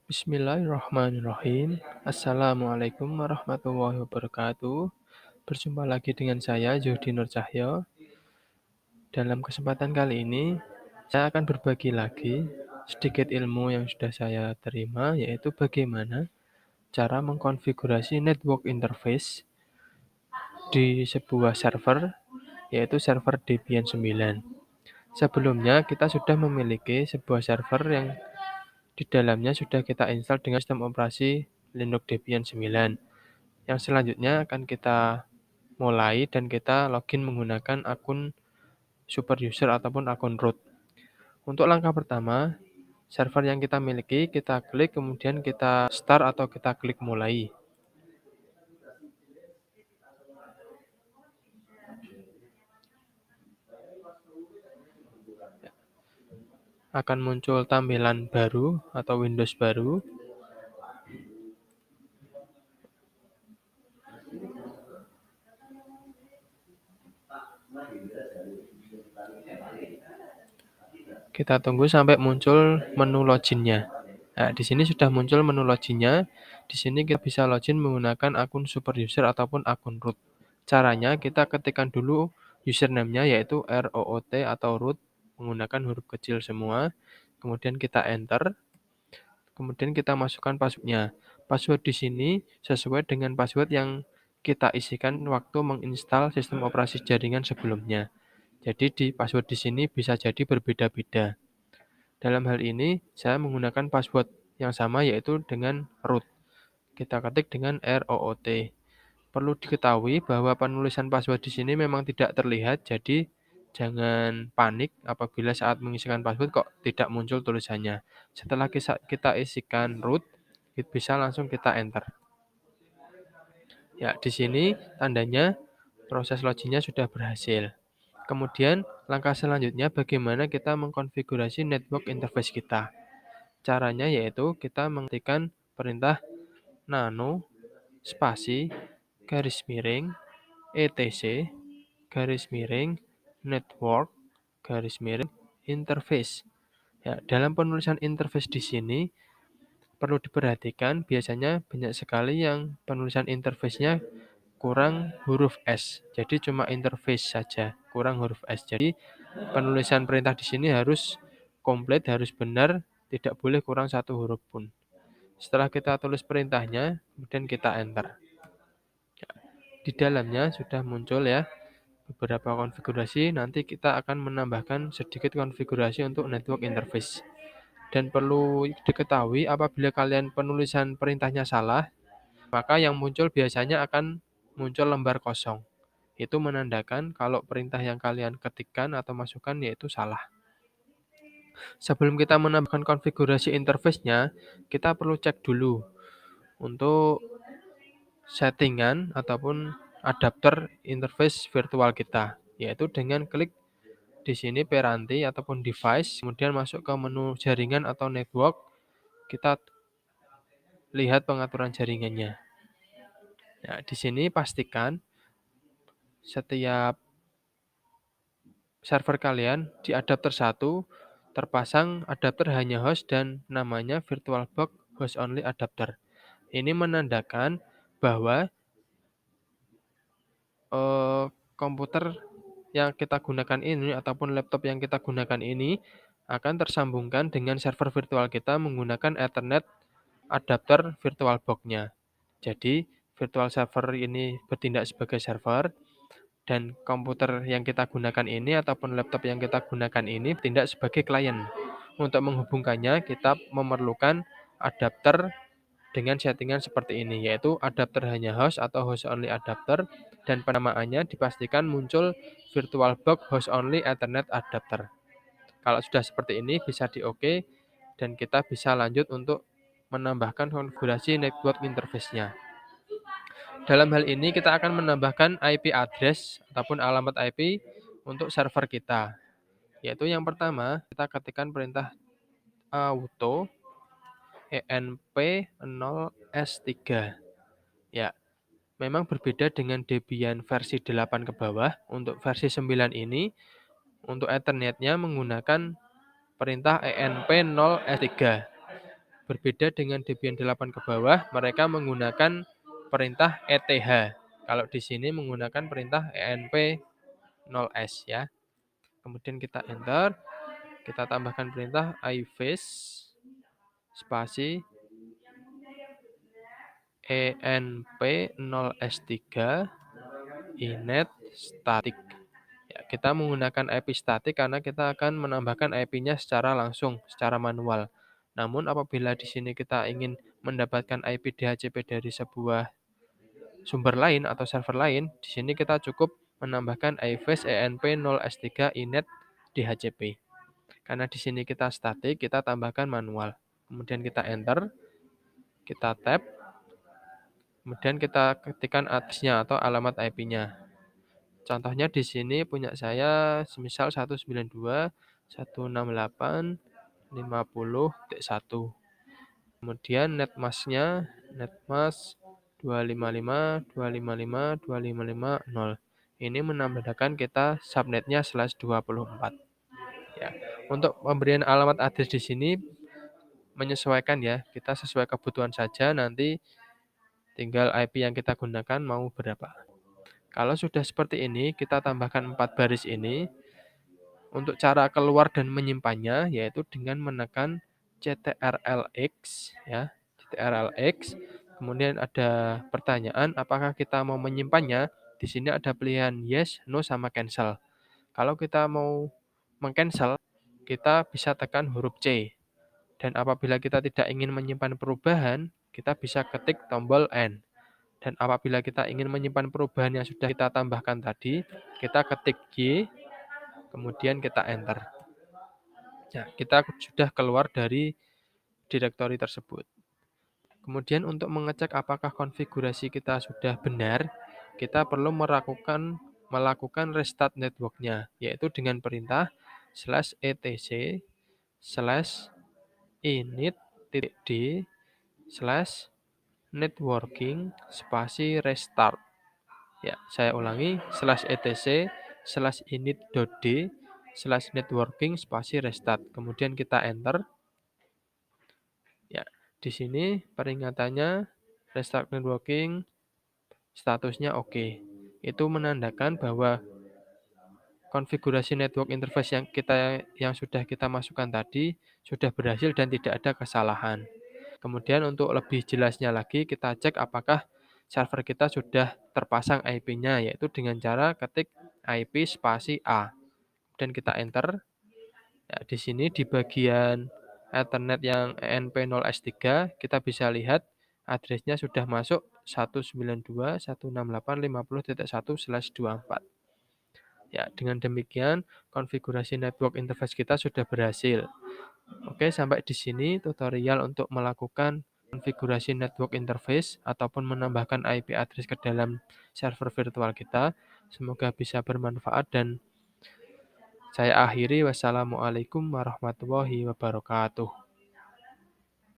Bismillahirrahmanirrahim. Assalamualaikum warahmatullahi wabarakatuh. Berjumpa lagi dengan saya, Yudi Nur Cahyo. Dalam kesempatan kali ini, saya akan berbagi lagi sedikit ilmu yang sudah saya terima, yaitu bagaimana cara mengkonfigurasi network interface di sebuah server, yaitu server Debian 9. Sebelumnya, kita sudah memiliki sebuah server yang di dalamnya sudah kita install dengan sistem operasi Linux Debian 9. Yang selanjutnya akan kita mulai dan kita login menggunakan akun super user ataupun akun root. Untuk langkah pertama, server yang kita miliki, kita klik, kemudian kita start atau kita klik mulai. Akan muncul tampilan baru atau Windows baru. Kita tunggu sampai muncul menu login-nya. Nah, di sini sudah muncul menu login-nya. Di sini kita bisa login menggunakan akun super user ataupun akun root. Caranya kita ketikkan dulu username-nya yaitu root atau root menggunakan huruf kecil semua. Kemudian kita enter. Kemudian kita masukkan password-nya. Password di sini sesuai dengan password yang kita isikan waktu menginstal sistem operasi jaringan sebelumnya. Jadi di password di sini bisa jadi berbeda-beda. Dalam hal ini, saya menggunakan password yang sama yaitu dengan root. Kita ketik dengan root. Perlu diketahui bahwa penulisan password di sini memang tidak terlihat, jadi jangan panik apabila saat mengisikan password kok tidak muncul tulisannya. Setelah kita isikan root, bisa langsung kita enter. Ya, di sini tandanya proses loginnya sudah berhasil. Kemudian, langkah selanjutnya bagaimana kita mengkonfigurasi network interface kita. Caranya yaitu kita mengetikkan perintah nano spasi garis miring etc garis miring network garis miring interface. Ya, dalam penulisan interface di sini perlu diperhatikan biasanya banyak sekali yang penulisan interface-nya kurang huruf S. Jadi cuma interface saja, kurang huruf S. Jadi penulisan perintah di sini harus komplit, harus benar, tidak boleh kurang satu huruf pun. Setelah kita tulis perintahnya, kemudian kita enter. Di dalamnya sudah muncul ya beberapa konfigurasi. Nanti kita akan menambahkan sedikit konfigurasi untuk network interface. Dan perlu diketahui apabila kalian penulisan perintahnya salah, maka yang muncul biasanya akan muncul lembar kosong. Itu menandakan kalau perintah yang kalian ketikkan atau masukkan yaitu salah. Sebelum kita menambahkan konfigurasi interface-nya, kita perlu cek dulu untuk settingan ataupun adapter interface virtual kita, yaitu dengan klik di sini Peranti ataupun device, kemudian masuk ke menu jaringan atau network, kita lihat pengaturan jaringannya. Nah, di sini pastikan setiap server kalian di adapter 1 terpasang adapter hanya host dan namanya VirtualBox Host Only Adapter. Ini menandakan bahwa komputer yang kita gunakan ini ataupun laptop yang kita gunakan ini akan tersambungkan dengan server virtual kita menggunakan Ethernet adapter VirtualBox-nya. Jadi, virtual server ini bertindak sebagai server dan komputer yang kita gunakan ini ataupun laptop yang kita gunakan ini bertindak sebagai klien. Untuk menghubungkannya, kita memerlukan adapter dengan settingan seperti ini, yaitu adapter hanya host atau host only adapter, dan penamaannya dipastikan muncul VirtualBox Host Only Ethernet Adapter. Kalau sudah seperti ini bisa di OK dan kita bisa lanjut untuk menambahkan konfigurasi network interface-nya. Dalam hal ini kita akan menambahkan IP address ataupun alamat IP untuk server kita. Yaitu yang pertama, kita ketikkan perintah auto enp0s3. Ya, memang berbeda dengan Debian versi 8 ke bawah. Untuk versi 9 ini, untuk Ethernet-nya menggunakan perintah enp0s3. Berbeda dengan Debian 8 ke bawah, mereka menggunakan perintah ETH. Kalau di sini menggunakan perintah env 0s ya. Kemudian kita enter, kita tambahkan perintah iface spasi env 0s3 init static. Ya, kita menggunakan IP static karena kita akan menambahkan IP-nya secara langsung, secara manual. Namun apabila di sini kita ingin mendapatkan IP DHCP dari sebuah sumber lain atau server lain, di sini kita cukup menambahkan iface env 0s3 init DHCP. Karena di sini kita static, kita tambahkan manual. Kemudian kita enter, kita tab, kemudian kita ketikkan address-nya atau alamat IP-nya. Contohnya di sini punya saya semisal 192.168.50.1. Kemudian netmask-nya netmask 255.255.255.0. Ini menandakan kita subnetnya /24. Ya. Untuk pemberian alamat address di sini menyesuaikan ya. Kita sesuai kebutuhan saja, nanti tinggal IP yang kita gunakan mau berapa. Kalau sudah seperti ini, kita tambahkan 4 baris ini. Untuk cara keluar dan menyimpannya, yaitu dengan menekan CTRL-X, ya, CTRL-X. Kemudian ada pertanyaan, apakah kita mau menyimpannya? Di sini ada pilihan yes, no, sama cancel. Kalau kita mau meng-cancel, kita bisa tekan huruf C. Dan apabila kita tidak ingin menyimpan perubahan, kita bisa ketik tombol N. Dan apabila kita ingin menyimpan perubahan yang sudah kita tambahkan tadi, kita ketik Y, kemudian kita enter. Ya, kita sudah keluar dari direktori tersebut. Kemudian untuk mengecek apakah konfigurasi kita sudah benar, kita perlu melakukan restart network-nya, yaitu dengan perintah /etc /init.d/networking spasi restart. Ya, saya ulangi /etc/init.d/networking spasi restart. Kemudian kita enter. Ya, di sini peringatannya restart networking statusnya oke. Itu menandakan bahwa konfigurasi network interface yang sudah kita masukkan tadi sudah berhasil dan tidak ada kesalahan. Kemudian untuk lebih jelasnya lagi kita cek apakah server kita sudah terpasang IP-nya, yaitu dengan cara ketik IP spasi A. Dan kita enter. Ya, di sini di bagian Ethernet yang ENP0S3 kita bisa lihat address-nya sudah masuk 192.168.50.1/24. Ya, dengan demikian konfigurasi network interface kita sudah berhasil. Oke, sampai di sini tutorial untuk melakukan konfigurasi network interface ataupun menambahkan IP address ke dalam server virtual kita. Semoga bisa bermanfaat dan saya akhiri. Wassalamualaikum warahmatullahi wabarakatuh.